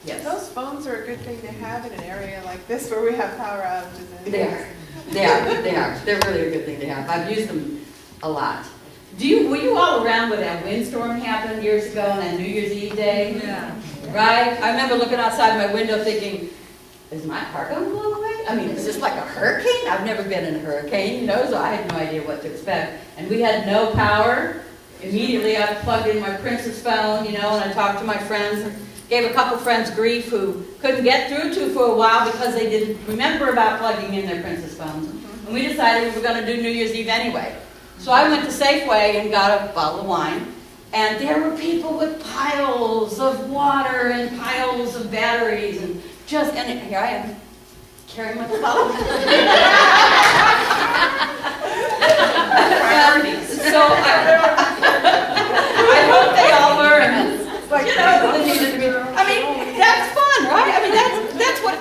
Yes. Those phones are a good thing to have in an area like this where we have power outages. They are. They are. They are. They're really a good thing to have. I've used them a lot. Were you all around when that windstorm happened years ago on that New Year's Eve day? Yeah. Right? I remember looking outside my window thinking, is my car going to blow away? I mean, is this like a hurricane? I've never been in a hurricane, you know, so I had no idea what to expect. And we had no power. Immediately I plugged in my Princess phone, you know, and I talked to my friends and gave a couple friends grief who couldn't get through to for a while because they didn't remember about plugging in their Princess phones. And we decided we were going to do New Year's Eve anyway. So I went to Safeway and got a bottle of wine. And there were people with piles of water and piles of batteries and here I am, carrying my bottle. So I hope they all learn. But you know, they needed to be, I mean, that's fun, right? I mean, that's what,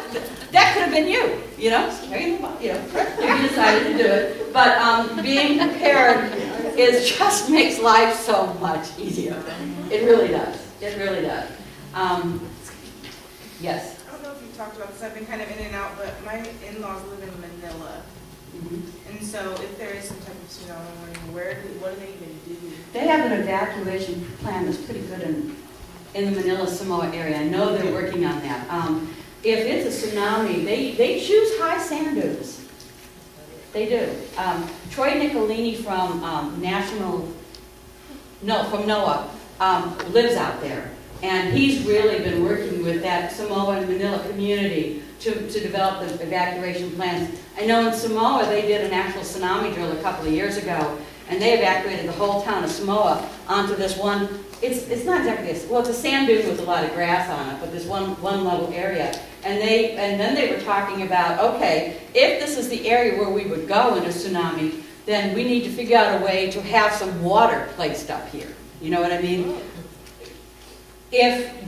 that could have been you know, carrying the bottle, you know, you decided to do it. But being prepared just makes life so much easier. It really does. It really does. Yes. I don't know if you talked about this. I've been kind of in and out, but my in-laws live in Manila. And so if there is some type of tsunami warning, what do they even do? They have an evacuation plan that's pretty good in the Manila, Samoa area. I know they're working on that. If it's a tsunami, they choose high sand dunes. They do. Troy Nicolini from NOAA lives out there. And he's really been working with that Samoa and Manila community to develop the evacuation plans. I know in Samoa they did an actual tsunami drill a couple of years ago, and they evacuated the whole town of Samoa onto this one, it's not exactly this, well, it's a sand dune with a lot of grass on it, but this one level area. And then they were talking about, okay, if this is the area where we would go in a tsunami, then we need to figure out a way to have some water placed up here. You know what I mean?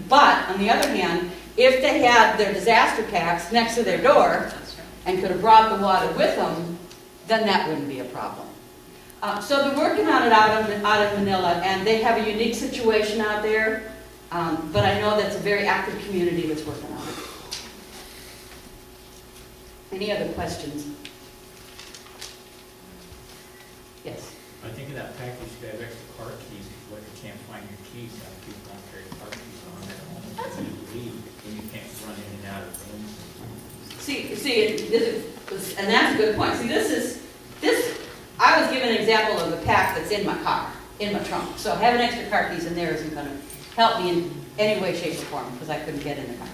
But, on the other hand, if they had their disaster packs next to their door and could have brought the water with them, then that wouldn't be a problem. So they're working on it out in Manila, and they have a unique situation out there, but I know that's a very active community that's working on it. Any other questions? Yes? I think in that package you have extra car keys. If you can't find your keys, you have to keep on carry car keys on at home. When you leave, then you can't run in and out of rooms. And that's a good point. See, I was given an example of the pack that's in my car, in my trunk. So having extra car keys in there isn't going to help me in any way, shape, or form because I couldn't get in the car.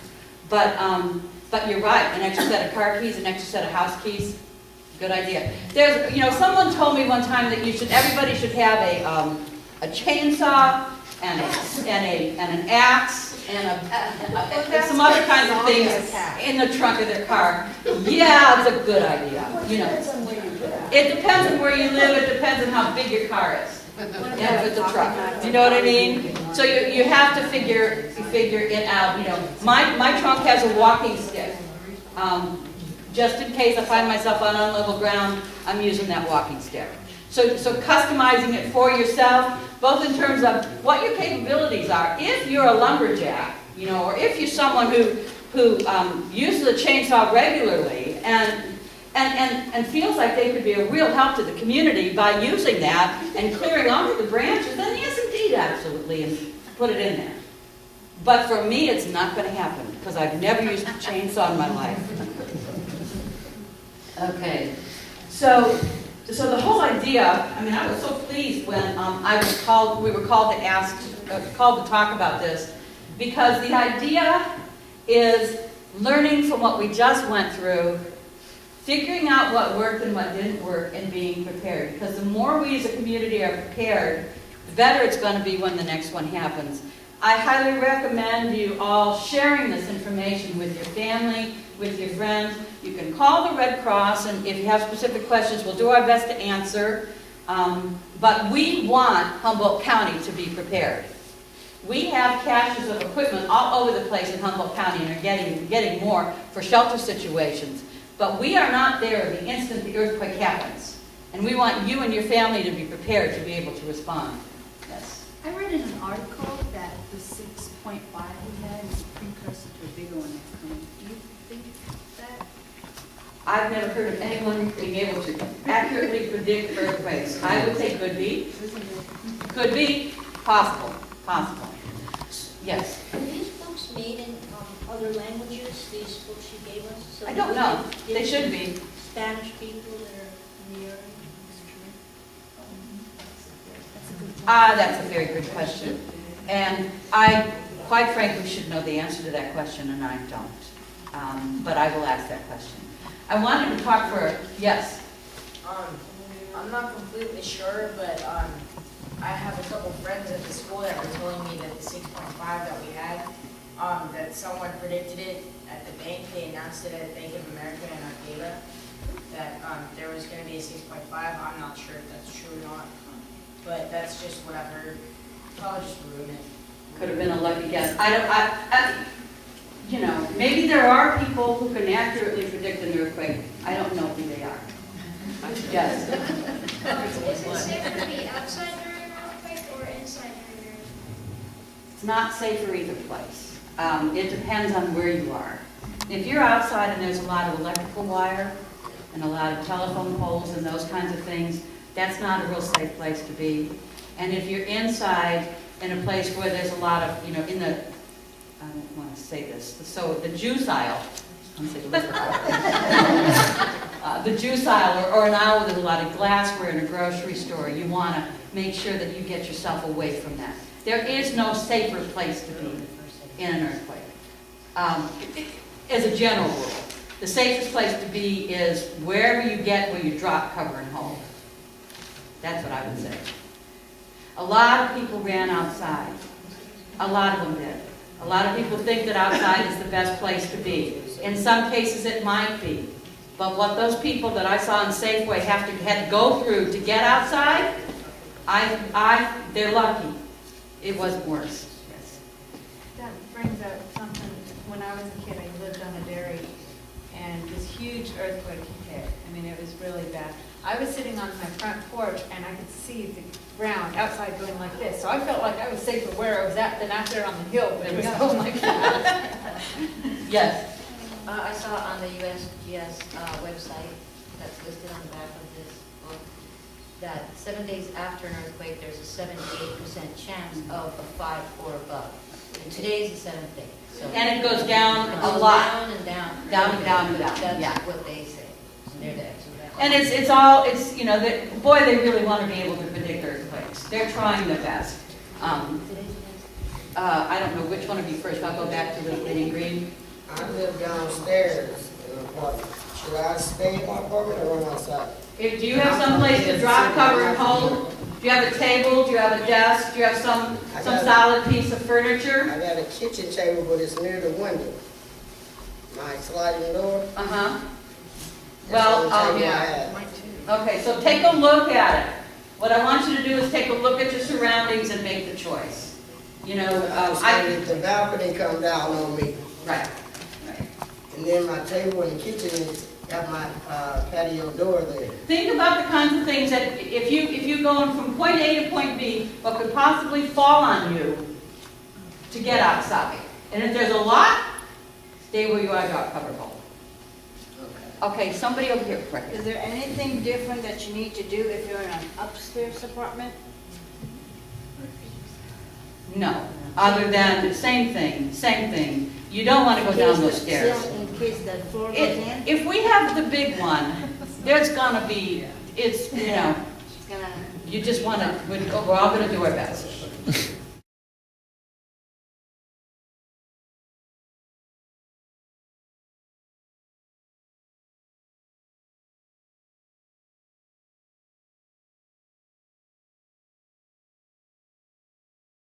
But you're right, an extra set of car keys, an extra set of house keys, good idea. Someone told me one time that everybody should have a chainsaw and an axe and some other kinds of things in the trunk of their car. Yeah, it's a good idea. You know, it depends on where you live. It depends on how big your car is. And with the truck, do you know what I mean? So you have to figure it out. You know, my trunk has a walking stick. Just in case I find myself on unlevel ground, I'm using that walking stick. So customizing it for yourself, both in terms of what your capabilities are. If you're a lumberjack, you know, or if you're someone who uses a chainsaw regularly and feels like they could be a real help to the community by using that and clearing off the branches, then yes, indeed, absolutely, and put it in there. But for me, it's not going to happen because I've never used a chainsaw in my life. Okay, so the whole idea, I mean, I was so pleased when we were called to talk about this, because the idea is learning from what we just went through, figuring out what worked and what didn't work, and being prepared. Because the more we as a community are prepared, the better it's going to be when the next one happens. I highly recommend you all sharing this information with your family, with your friends. You can call the Red Cross, and if you have specific questions, we'll do our best to answer. But we want Humboldt County to be prepared. We have caches of equipment all over the place in Humboldt County and are getting more for shelter situations. But we are not there the instant the earthquake happens. And we want you and your family to be prepared to be able to respond. Yes? I read in an article that the 6.5 we had is pre a bigger one that's coming. Do you think that? I've never heard of anyone being able to accurately predict earthquakes. I would say could be. Could be, possible. Yes. Were these books made in other languages, these books you gave us? So I don't know. They should be. Spanish people that are in the area? That's a very good question. And I, quite frankly, should know the answer to that question, and I don't. But I will ask that question. I wanted to talk for, yes. I'm not completely sure, but I have a couple friends at the school that were telling me that the 6.5 that we had, that someone predicted it at the bank. They announced it at Bank of America in Arcata, that there was going to be a 6.5. I'm not sure if that's true or not, but that's just what I've heard. Probably just a rumor. Could have been a lucky guess. You know, maybe there are people who can accurately predict an earthquake. I don't know who they are. Yes. Is it safer to be outside during an earthquake or inside during an earthquake? It's not safe for either place. It depends on where you are. If you're outside and there's a lot of electrical wire and a lot of telephone poles and those kinds of things, that's not a real safe place to be. And if you're inside in a place where there's a lot of, you know, in the, I don't want to say this, so the juice aisle, I'm saying liquor aisle. The juice aisle or an aisle where there's a lot of glassware in a grocery store, you want to make sure that you get yourself away from that. There is no safer place to be in an earthquake. As a general rule, the safest place to be is wherever you get where you drop, cover, and hold. That's what I would say. A lot of people ran outside. A lot of them did. A lot of people think that outside is the best place to be. In some cases it might be. But what those people that I saw in Safeway had to go through to get outside, they're lucky. It wasn't worse. Yes. That brings up something, when I was a kid, I lived on a dairy, and this huge earthquake hit. I mean, it was really bad. I was sitting on my front porch, and I could see the ground outside going like this, so I felt like I was safer where I was at than out there on the hill, but it was going like that. Yes. I saw on the USGS website that's listed on the back of this book that 7 days after an earthquake, there's a 78% chance of a 5 or above. And today's the 7th day. So And it goes down it a goes lot. down and down. Down and down and down, That's yeah. what they say. They're the experts. And it's you know, boy, they really want to be able to predict earthquakes. They're trying their best. I don't know which one of you first. I'll go back to the lady in green. I live downstairs in an apartment. Should I stay in my apartment or run outside? Do you have some place to drop, cover, and hold? Do you have a table? Do you have a desk? Do you have some solid piece of furniture? I got a kitchen table, but it's near the window. My sliding door. Uh-huh. That's Well, the only table I yeah. have. Okay, so take a look at it. What I want you to do is take a look at your surroundings and make the choice. You know, If the balcony come down on me, right. and then my table in the kitchen is got my patio door there. Think about the kinds of things that if you're going from point A to point B, what could possibly fall on you to get outside. And if there's a lot, stay where you are, drop, cover, hold. Okay, somebody over here, correct. Is there anything different that you need to do if you're in an upstairs apartment? No, other than same thing. You don't want to go down those stairs. In case the floor goes in? If we have the big one, there's gonna be, it's, you know, She's gonna... you just want to, we're all going to do our best.